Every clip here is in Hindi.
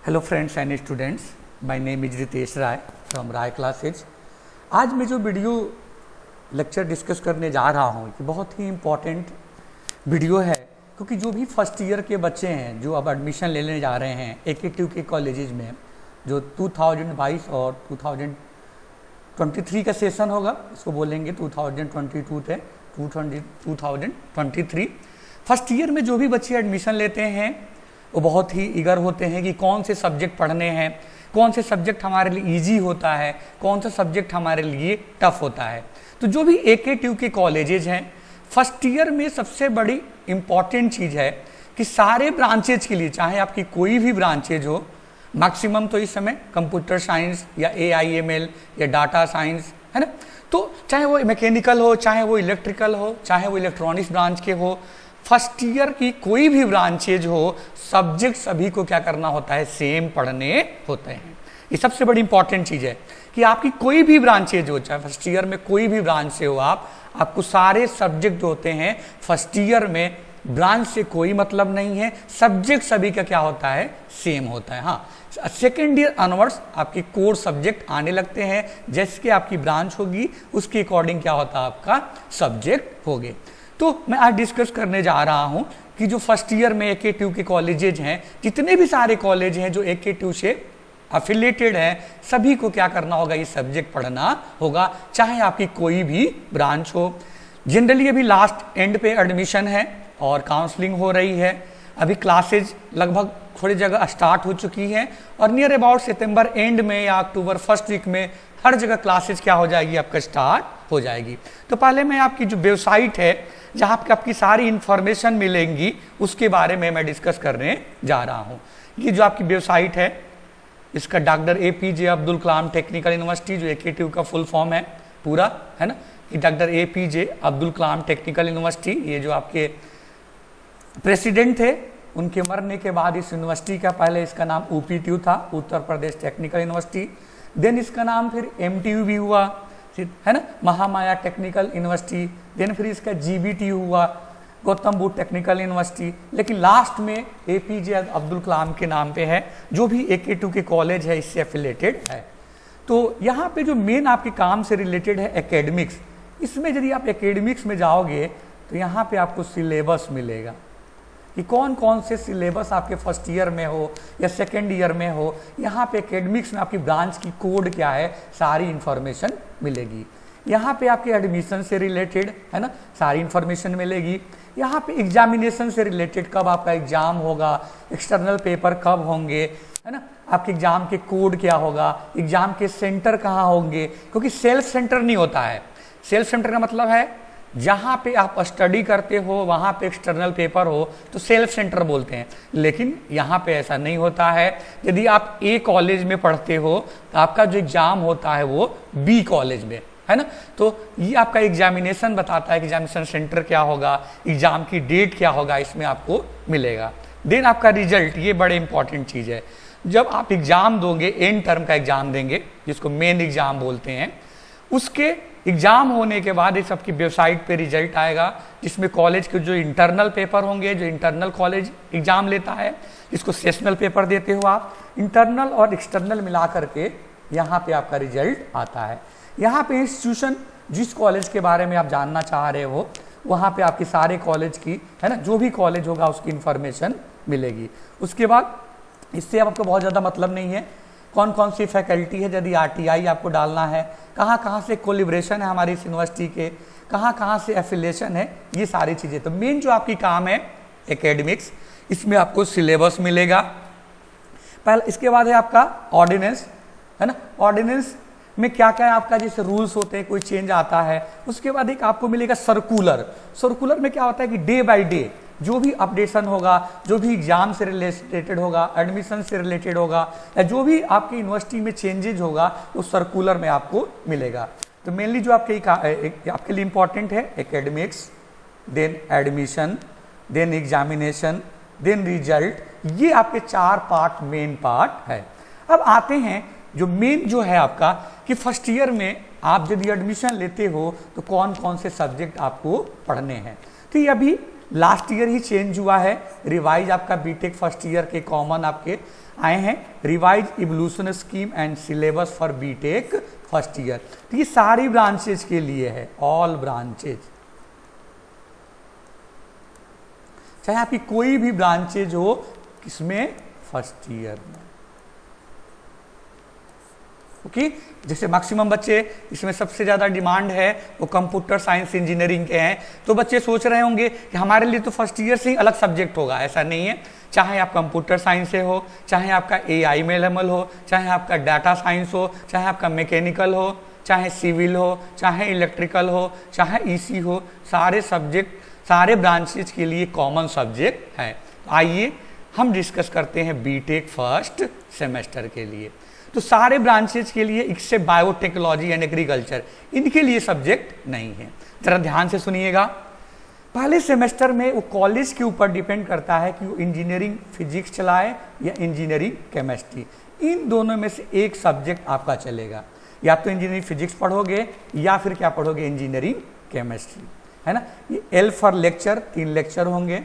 Hello friends and students, my name is Ritesh Rai from Rai classes. आज मैं जो वीडियो लेक्चर डिस्कस करने जा रहा हूँ कि बहुत ही इम्पॉर्टेंट वीडियो है, क्योंकि जो भी फर्स्ट ईयर के बच्चे हैं जो अब एडमिशन लेने जा रहे हैं AKTU के कॉलेजेस में, जो 2022 और 2023 का सेशन होगा, इसको बोलेंगे 2022 से 2023। फर्स्ट ईयर में जो भी बच्चे एडमिशन लेते हैं वो बहुत ही ईगर होते हैं कि कौन से सब्जेक्ट पढ़ने हैं, कौन से सब्जेक्ट हमारे लिए इजी होता है, कौन सा सब्जेक्ट हमारे लिए टफ होता है। तो जो भी AKTU के कॉलेजेस हैं, फर्स्ट ईयर में सबसे बड़ी इम्पॉर्टेंट चीज़ है कि सारे ब्रांचेज के लिए, चाहे आपकी कोई भी ब्रांचेज हो, मैक्सिमम तो इस समय कंप्यूटर साइंस या AIML या डाटा साइंस है ना, तो चाहे वो मैकेनिकल हो, चाहे वो इलेक्ट्रिकल हो, चाहे वो इलेक्ट्रॉनिक्स ब्रांच के हो, फर्स्ट ईयर की कोई भी ब्रांचेज हो, सब्जेक्ट सभी को क्या करना होता है, सेम पढ़ने होते हैं। ये सबसे बड़ी इंपॉर्टेंट चीज़ है कि आपकी कोई भी ब्रांचेज हो, चाहे फर्स्ट ईयर में कोई भी ब्रांच से हो, आपको सारे सब्जेक्ट जो होते हैं फर्स्ट ईयर में, ब्रांच से कोई मतलब नहीं है, सब्जेक्ट सभी का क्या होता है, सेम होता है। हाँ, सेकेंड ईयर ऑनवर्ड्स आपके कोर सब्जेक्ट आने लगते हैं, जैसे कि आपकी ब्रांच होगी उसके अकॉर्डिंग क्या होता है, आपका सब्जेक्ट होगे। तो मैं आज डिस्कस करने जा रहा हूं कि जो फर्स्ट ईयर में AKTU के कॉलेजेज हैं, जितने भी सारे कॉलेज हैं जो AKTU से अफिलिएटेड हैं, सभी को क्या करना होगा, ये सब्जेक्ट पढ़ना होगा, चाहे आपकी कोई भी ब्रांच हो। जनरली अभी लास्ट एंड पे एडमिशन है और काउंसलिंग हो रही है। अभी क्लासेज लगभग थोड़ी जगह स्टार्ट हो चुकी है और नियर अबाउट सितंबर एंड में या अक्टूबर फर्स्ट वीक में हर जगह क्लासेज क्या हो जाएगी, आपका स्टार्ट हो जाएगी। तो पहले मैं आपकी जो वेबसाइट है जहाँ पे आपकी सारी इंफॉर्मेशन मिलेंगी, उसके बारे में मैं डिस्कस करने जा रहा हूँ। ये जो आपकी वेबसाइट है, इसका doctor APJ Abdul Kalam technical university, जो AKTU का फुल फॉर्म है पूरा, है ना, कि doctor APJ Abdul Kalam technical university. ये जो आपके प्रेसिडेंट थे, उनके मरने के बाद इस यूनिवर्सिटी का पहले इसका नाम UPTU था, Uttar Pradesh technical university. Then इसका नाम फिर MTU भी हुआ, है ना, महामाया टेक्निकल यूनिवर्सिटी। देन फिर इसका GBTU हुआ, गौतम बुद्ध टेक्निकल यूनिवर्सिटी। लेकिन लास्ट में APJ अब्दुल कलाम के नाम पे है, जो भी AKTU के कॉलेज है इससे एफिलेटेड है। तो यहाँ पे जो मेन आपके काम से रिलेटेड है एकेडमिक्स, इसमें यदि आप एकेडमिक्स में जाओगे तो यहाँ पे आपको सिलेबस मिलेगा कि कौन कौन से सिलेबस आपके फर्स्ट ईयर में हो या सेकेंड ईयर में हो। यहाँ पे एकेडमिक्स में आपकी ब्रांच की कोड क्या है, सारी इंफॉर्मेशन मिलेगी। यहाँ पे आपके एडमिशन से रिलेटेड, है ना, सारी इंफॉर्मेशन मिलेगी। यहाँ पे एग्जामिनेशन से रिलेटेड, कब आपका एग्जाम होगा, एक्सटर्नल पेपर कब होंगे, है ना, आपके एग्जाम के कोड क्या होगा, एग्जाम के सेंटर कहाँ होंगे, क्योंकि सेल्फ सेंटर नहीं होता है। सेल्फ सेंटर का मतलब है जहाँ पे आप स्टडी करते हो वहाँ पे एक्सटर्नल पेपर हो तो सेल्फ सेंटर बोलते हैं, लेकिन यहाँ पे ऐसा नहीं होता है। यदि आप A कॉलेज में पढ़ते हो तो आपका जो एग्जाम होता है वो B कॉलेज में, है ना। तो ये आपका एग्जामिनेशन बताता है कि एग्जामिनेशन सेंटर क्या होगा, एग्जाम की डेट क्या होगा, इसमें आपको मिलेगा। देन आपका रिजल्ट, ये बड़े इंपॉर्टेंट चीज़ है। जब आप एग्जाम दोगे, एंड टर्म का एग्जाम देंगे जिसको मेन एग्जाम बोलते हैं, उसके एग्जाम होने के बाद इस आपकी वेबसाइट पे रिजल्ट आएगा, जिसमें कॉलेज के जो इंटरनल पेपर होंगे, जो इंटरनल कॉलेज एग्जाम लेता है, जिसको सेशनल पेपर देते हो आप, इंटरनल और एक्सटर्नल मिला करके यहाँ पे आपका रिजल्ट आता है। यहाँ पे इंस्टीट्यूशन, जिस कॉलेज के बारे में आप जानना चाह रहे हो, वहाँ पे आपकी सारे कॉलेज की, है ना, जो भी कॉलेज होगा उसकी इंफॉर्मेशन मिलेगी। उसके बाद इससे आपको बहुत ज़्यादा मतलब नहीं है कौन कौन सी फैकल्टी है, यदि RTI आपको डालना है, कहाँ कहाँ से कोलिब्रेशन है हमारी इस यूनिवर्सिटी के, कहाँ कहाँ से एफिलिएशन है, ये सारी चीज़ें। तो मेन जो आपकी काम है एकेडमिक्स, इसमें आपको सिलेबस मिलेगा पहले। इसके बाद है आपका ऑर्डिनेंस, है ना, ऑर्डिनेंस में क्या क्या है आपका, जैसे रूल्स होते हैं, कोई चेंज आता है। उसके बाद एक आपको मिलेगा सर्कुलर। सर्कुलर में क्या होता है कि डे बाय डे जो भी अपडेशन होगा, जो भी एग्जाम से रिलेटेड होगा, एडमिशन से रिलेटेड होगा, या जो भी आपकी यूनिवर्सिटी में चेंजेज होगा, वो सर्कुलर में आपको मिलेगा। तो मेनली जो आपके लिए इंपॉर्टेंट है academics, then admission, then examination, then result, ये आपके 4 पार्ट मेन पार्ट है। अब आते हैं जो मेन जो है आपका कि फर्स्ट ईयर में आप यदि एडमिशन लेते हो तो कौन कौन से सब्जेक्ट आपको पढ़ने हैं। तो ये अभी लास्ट ईयर ही चेंज हुआ है, रिवाइज आपका बीटेक फर्स्ट ईयर के कॉमन आपके आए हैं revise evolution scheme and syllabus for B Tech first year. तो ये सारी ब्रांचेज के लिए है, ऑल ब्रांचेज, चाहे आपकी कोई भी ब्रांचेज हो किसमें, फर्स्ट ईयर में। ओके, जैसे मैक्सिमम बच्चे इसमें सबसे ज़्यादा डिमांड है वो कंप्यूटर साइंस इंजीनियरिंग के हैं, तो बच्चे सोच रहे होंगे कि हमारे लिए तो फर्स्ट ईयर से ही अलग सब्जेक्ट होगा। ऐसा नहीं है, चाहे आप कंप्यूटर साइंस से हो, चाहे आपका AI में एमएल हो, चाहे आपका डाटा साइंस हो, चाहे आपका मैकेनिकल हो, चाहे सिविल हो, चाहे इलेक्ट्रिकल हो, चाहे EC हो, सारे सब्जेक्ट, सारे ब्रांचेज के लिए कॉमन सब्जेक्ट है। आइए हम डिस्कस करते हैं बीटेक फर्स्ट सेमेस्टर के लिए। तो सारे ब्रांचेज के लिए एक्सेप्ट बायोटेक्नोलॉजी एंड एग्रीकल्चर, इनके लिए सब्जेक्ट नहीं है। जरा ध्यान से सुनिएगा, पहले सेमेस्टर में वो कॉलेज के ऊपर डिपेंड करता है कि वो इंजीनियरिंग फिजिक्स चलाए या इंजीनियरिंग केमिस्ट्री, इन दोनों में से एक सब्जेक्ट आपका चलेगा। या तो इंजीनियरिंग फिजिक्स पढ़ोगे या फिर क्या पढ़ोगे, इंजीनियरिंग केमिस्ट्री, है ना। ये L फॉर लेक्चर, 3 लेक्चर होंगे,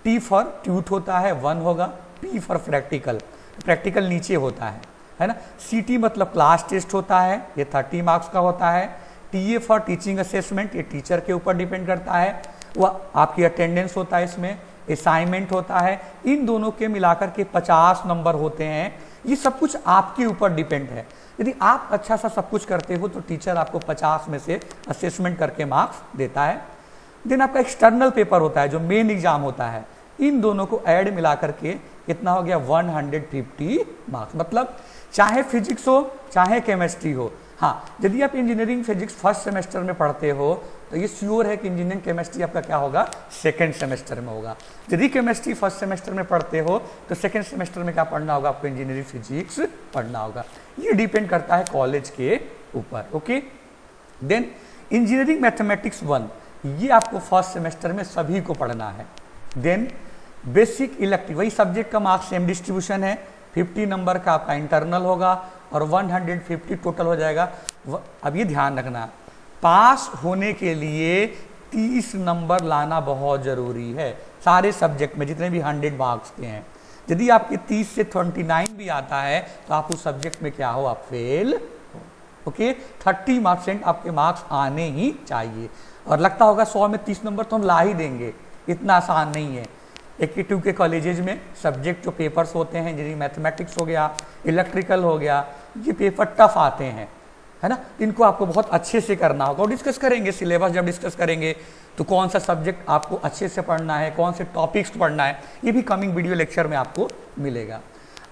T फॉर ट्यूट होता है 1 होगा, P फॉर प्रैक्टिकल, प्रैक्टिकल नीचे होता है ना। CT मतलब क्लास टेस्ट होता है, ये 30 मार्क्स का होता है। TA फॉर टीचिंग असेसमेंट, ये टीचर के ऊपर डिपेंड करता है, वह आपकी अटेंडेंस होता है, इसमें असाइनमेंट होता है। इन दोनों के मिलाकर के 50 नंबर होते हैं। ये सब कुछ आपके ऊपर डिपेंड है। यदि आप अच्छा सा सब कुछ करते हो तो टीचर आपको 50 में से असेसमेंट करके मार्क्स देता है। देन आपका एक्सटर्नल पेपर होता है जो मेन एग्जाम होता है। इन दोनों को ऐड मिला करके कितना हो गया, 150 मार्क्स। मतलब चाहे फिजिक्स हो चाहे केमिस्ट्री हो। हाँ, यदि आप इंजीनियरिंग फिजिक्स फर्स्ट सेमेस्टर में पढ़ते हो तो ये श्योर है कि इंजीनियरिंग केमिस्ट्री आपका क्या होगा, सेकंड सेमेस्टर में होगा। यदि केमिस्ट्री फर्स्ट सेमेस्टर में पढ़ते हो तो सेकंड सेमेस्टर में क्या पढ़ना होगा, आपको इंजीनियरिंग फिजिक्स पढ़ना होगा। ये डिपेंड करता है कॉलेज के ऊपर। ओके, देन इंजीनियरिंग मैथमेटिक्स 1, ये आपको फर्स्ट सेमेस्टर में सभी को पढ़ना है। देन बेसिक इलेक्ट्रिक, वही सब्जेक्ट का मार्क्स सेम डिस्ट्रीब्यूशन है, 50 नंबर का आपका इंटरनल होगा और 150 टोटल हो जाएगा। अब ये ध्यान रखना, पास होने के लिए 30 नंबर लाना बहुत ज़रूरी है सारे सब्जेक्ट में, जितने भी 100 मार्क्स के हैं। यदि आपके 30 से 29 भी आता है तो आप उस सब्जेक्ट में क्या हो, आप फेल हो। ओके, 30% आपके मार्क्स आने ही चाहिए। और लगता होगा 100 में 30 नंबर तो हम ला ही देंगे, इतना आसान नहीं है। 82 के कॉलेजेज में सब्जेक्ट जो पेपर्स होते हैं, जैसे मैथमेटिक्स हो गया, इलेक्ट्रिकल हो गया, ये पेपर टफ आते हैं, है ना। इनको आपको बहुत अच्छे से करना होगा और डिस्कस करेंगे सिलेबस। जब डिस्कस करेंगे तो कौन सा सब्जेक्ट आपको अच्छे से पढ़ना है, कौन से टॉपिक्स पढ़ना है, ये भी कमिंग वीडियो लेक्चर में आपको मिलेगा।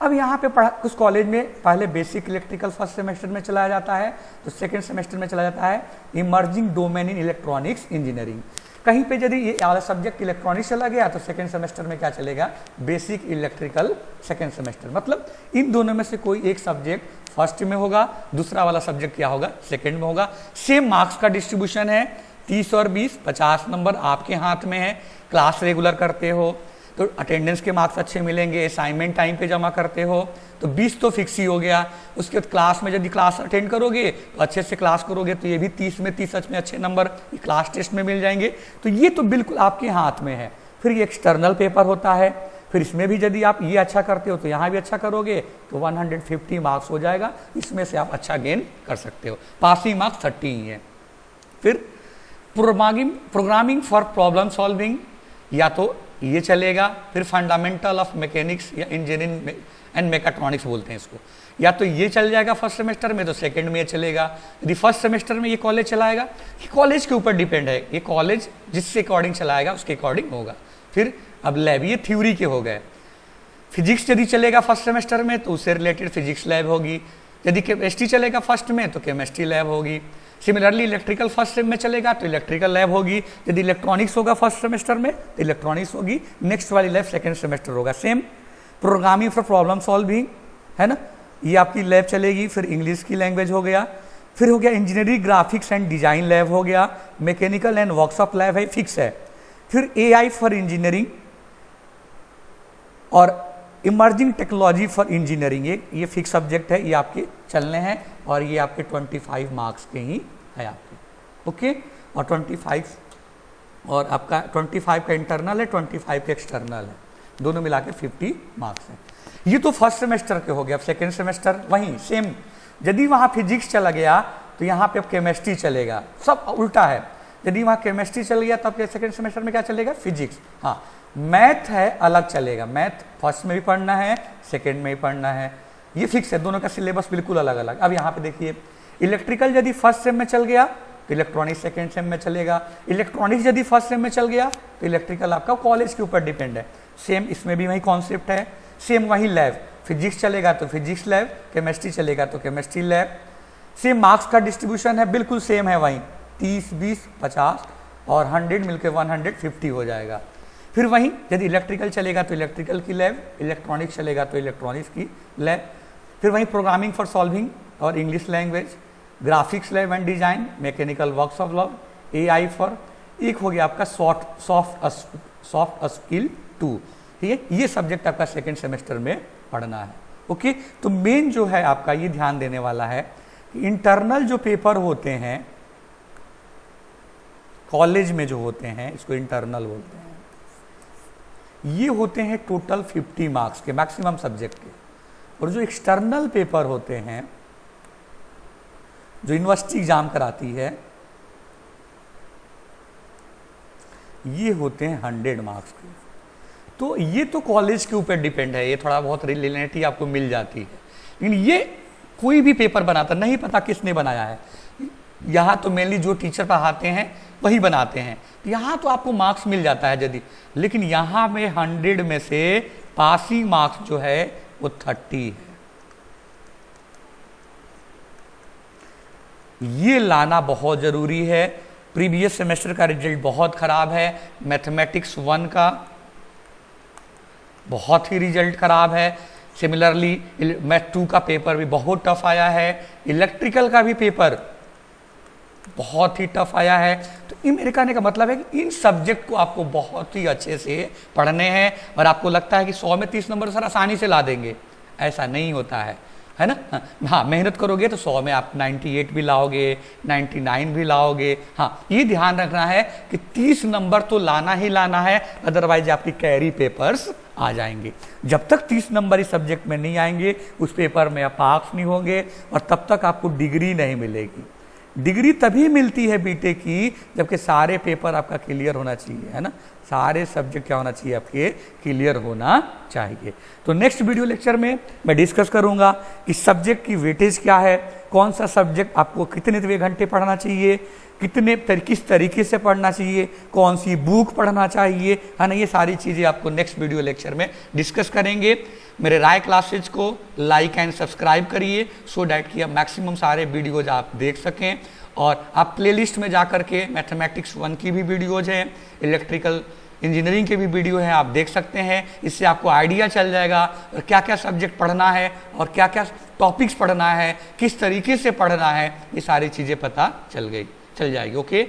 अब यहाँ पे कुछ कॉलेज में पहले बेसिक इलेक्ट्रिकल फर्स्ट सेमेस्टर में चलाया जाता है, तो सेकेंड सेमेस्टर में चला जाता है emerging domain in electronics engineering. कहीं पे यदि ये वाला सब्जेक्ट इलेक्ट्रॉनिक्स चला गया तो सेकंड सेमेस्टर में क्या चलेगा, बेसिक इलेक्ट्रिकल सेकंड सेमेस्टर। मतलब इन दोनों में से कोई एक सब्जेक्ट फर्स्ट में होगा, दूसरा वाला सब्जेक्ट क्या होगा, सेकंड में होगा। सेम मार्क्स का डिस्ट्रीब्यूशन है, 30 और 20, 50 नंबर आपके हाथ में है। क्लास रेगुलर करते हो तो अटेंडेंस के मार्क्स अच्छे मिलेंगे, असाइनमेंट टाइम पे जमा करते हो तो 20 तो फिक्स ही हो गया। उसके बाद क्लास में यदि क्लास अटेंड करोगे तो अच्छे से क्लास करोगे तो ये भी 30 में 30 सच में अच्छे नंबर क्लास टेस्ट में मिल जाएंगे। तो ये तो बिल्कुल आपके हाथ में है। फिर ये एक्सटर्नल पेपर होता है, फिर इसमें भी यदि आप ये अच्छा करते हो तो यहाँ भी अच्छा करोगे तो 150 मार्क्स हो जाएगा। इसमें से आप अच्छा गेन कर सकते हो, पासिंग मार्क्स 30 ही है। फिर प्रोग्रामिंग फॉर प्रॉब्लम सॉल्विंग, या तो ये चलेगा। फिर फंडामेंटल ऑफ मैकेनिक्स या इंजीनियरिंग एंड मैकेट्रॉनिक्स बोलते हैं इसको, या तो ये चल जाएगा फर्स्ट सेमेस्टर में तो सेकंड में ये चलेगा। यदि फर्स्ट सेमेस्टर में ये कॉलेज चलाएगा, ये कॉलेज के ऊपर डिपेंड है, ये कॉलेज जिससे अकॉर्डिंग चलाएगा उसके अकॉर्डिंग होगा। फिर अब लैब, ये थ्योरी के हो गए। फिजिक्स यदि चलेगा फर्स्ट सेमेस्टर में तो उससे रिलेटेड फिजिक्स लैब होगी। यदि केमिस्ट्री चलेगा फर्स्ट में तो केमिस्ट्री लैब होगी। सिमिलरली इलेक्ट्रिकल फर्स्ट सेम में चलेगा तो इलेक्ट्रिकल लैब होगी। यदि इलेक्ट्रॉनिक्स होगा फर्स्ट सेमेस्टर में तो इलेक्ट्रॉनिक्स होगी। नेक्स्ट वाली लैब सेकंड सेमेस्टर होगा। Same programming for problem solving, है ना, ये आपकी लैब चलेगी। फिर इंग्लिश की लैंग्वेज हो गया। फिर हो गया engineering graphics and design lab हो गया। मैकेनिकल एंड वर्कशॉप लैब है, फिक्स है। फिर AI फॉर इंजीनियरिंग और इमर्जिंग टेक्नोलॉजी फॉर इंजीनियरिंग, ये फिक्स सब्जेक्ट है, ये आपके चलने हैं और ये आपके 25 मार्क्स के ही है आपके। ओके, और 25 और आपका 25 का इंटरनल है, 25 का एक्सटर्नल है, दोनों मिला के 50 मार्क्स है। ये तो फर्स्ट सेमेस्टर के हो गया। अब सेकेंड सेमेस्टर वहीं सेम, यदि वहाँ फिजिक्स चला गया तो यहाँ पे अब केमिस्ट्री चलेगा, सब उल्टा है। यदि वहाँ केमिस्ट्री चल गया तब सेकेंड सेमेस्टर में क्या चलेगा, फिजिक्स। हाँ, मैथ है अलग चलेगा, मैथ फर्स्ट में भी पढ़ना है, सेकेंड में भी पढ़ना है, ये फिक्स है, दोनों का सिलेबस बिल्कुल अलग अलग। अब यहाँ पे देखिए, इलेक्ट्रिकल यदि फर्स्ट सेम में चल गया तो इलेक्ट्रॉनिक्स सेकेंड सेम में चलेगा, इलेक्ट्रॉनिक्स यदि फर्स्ट सेम में चल गया तो इलेक्ट्रिकल आपका कॉलेज के ऊपर डिपेंड है। सेम इसमें भी वही कॉन्सेप्ट है, सेम वही लैब, फिजिक्स चलेगा तो फिजिक्स लैब, केमिस्ट्री चलेगा तो केमिस्ट्री लैब। सेम मार्क्स का डिस्ट्रीब्यूशन है, बिल्कुल सेम है वहीं, 30, 20, 50 और 100 मिलकर 150 हो जाएगा। फिर वहीं यदि इलेक्ट्रिकल चलेगा तो इलेक्ट्रिकल की लैब, इलेक्ट्रॉनिक्स चलेगा तो इलेक्ट्रॉनिक्स की लैब। फिर वहीं प्रोग्रामिंग फॉर सॉल्विंग और English language, graphics lab and design, mechanical works of love, AI for, एक हो गया आपका सॉफ्ट स्किल 2। ठीक है, ये सब्जेक्ट आपका सेकेंड सेमेस्टर में पढ़ना है। ओके, तो मेन जो है आपका ये ध्यान देने वाला है कि इंटरनल जो पेपर होते हैं कॉलेज में जो होते हैं, इसको इंटरनल बोलते हैं, ये होते हैं टोटल 50 मार्क्स के मैक्सिमम सब्जेक्ट के। और जो एक्सटर्नल पेपर होते हैं जो यूनिवर्सिटी एग्जाम कराती है, ये होते हैं 100 मार्क्स के। तो ये तो कॉलेज के ऊपर डिपेंड है, ये थोड़ा बहुत रिलेटिव आपको मिल जाती है, लेकिन ये कोई भी पेपर बनाता, नहीं पता किसने बनाया है, यहाँ तो मेनली जो टीचर पढ़ाते हैं वही बनाते हैं, यहाँ तो आपको मार्क्स मिल जाता है यदि, लेकिन यहाँ में 100 में से पासिंग मार्क्स जो है वो 30 है। ये लाना बहुत जरूरी है। प्रीवियस सेमेस्टर का रिजल्ट बहुत खराब है, मैथमेटिक्स 1 का बहुत ही रिजल्ट खराब है, सिमिलरली मैथ 2 का पेपर भी बहुत टफ आया है, इलेक्ट्रिकल का भी पेपर बहुत ही टफ आया है। तो ये मेरे कहने का मतलब है कि इन सब्जेक्ट को आपको बहुत ही अच्छे से पढ़ने हैं, और आपको लगता है कि 100 में 30 नंबर सर आसानी से ला देंगे, ऐसा नहीं होता है ना। हाँ, मेहनत करोगे तो 100 में आप 98 भी लाओगे, 99 भी लाओगे। हाँ, ये ध्यान रखना है कि 30 नंबर तो लाना ही लाना है, अदरवाइज आपकी कैरी पेपर्स आ जाएंगे। जब तक 30 नंबर इस सब्जेक्ट में नहीं आएंगे, उस पेपर में आप पास नहीं होंगे, और तब तक आपको डिग्री नहीं मिलेगी। डिग्री तभी मिलती है बीटेक की जबकि सारे पेपर आपका क्लियर होना चाहिए, है ना, सारे सब्जेक्ट क्या होना चाहिए, आपके क्लियर होना चाहिए। तो नेक्स्ट वीडियो लेक्चर में मैं डिस्कस करूंगा कि सब्जेक्ट की वेटेज क्या है, कौन सा सब्जेक्ट आपको कितने घंटे पढ़ना चाहिए, किस तरीके से पढ़ना चाहिए, कौन सी बुक पढ़ना चाहिए, है ना, ये सारी चीज़ें आपको नेक्स्ट वीडियो लेक्चर में डिस्कस करेंगे। मेरे राय क्लासेज को लाइक एंड सब्सक्राइब करिए, सो डैट कि आप मैक्सिमम सारे वीडियोज आप देख सकें। और आप प्लेलिस्ट में जा कर के मैथमेटिक्स 1 की भी वीडियोज हैं, इलेक्ट्रिकल इंजीनियरिंग के भी वीडियो हैं, आप देख सकते हैं। इससे आपको आइडिया चल जाएगा और क्या क्या सब्जेक्ट पढ़ना है और क्या क्या टॉपिक्स पढ़ना है, किस तरीके से पढ़ना है, ये सारी चीज़ें पता चल जाएगी। ओके।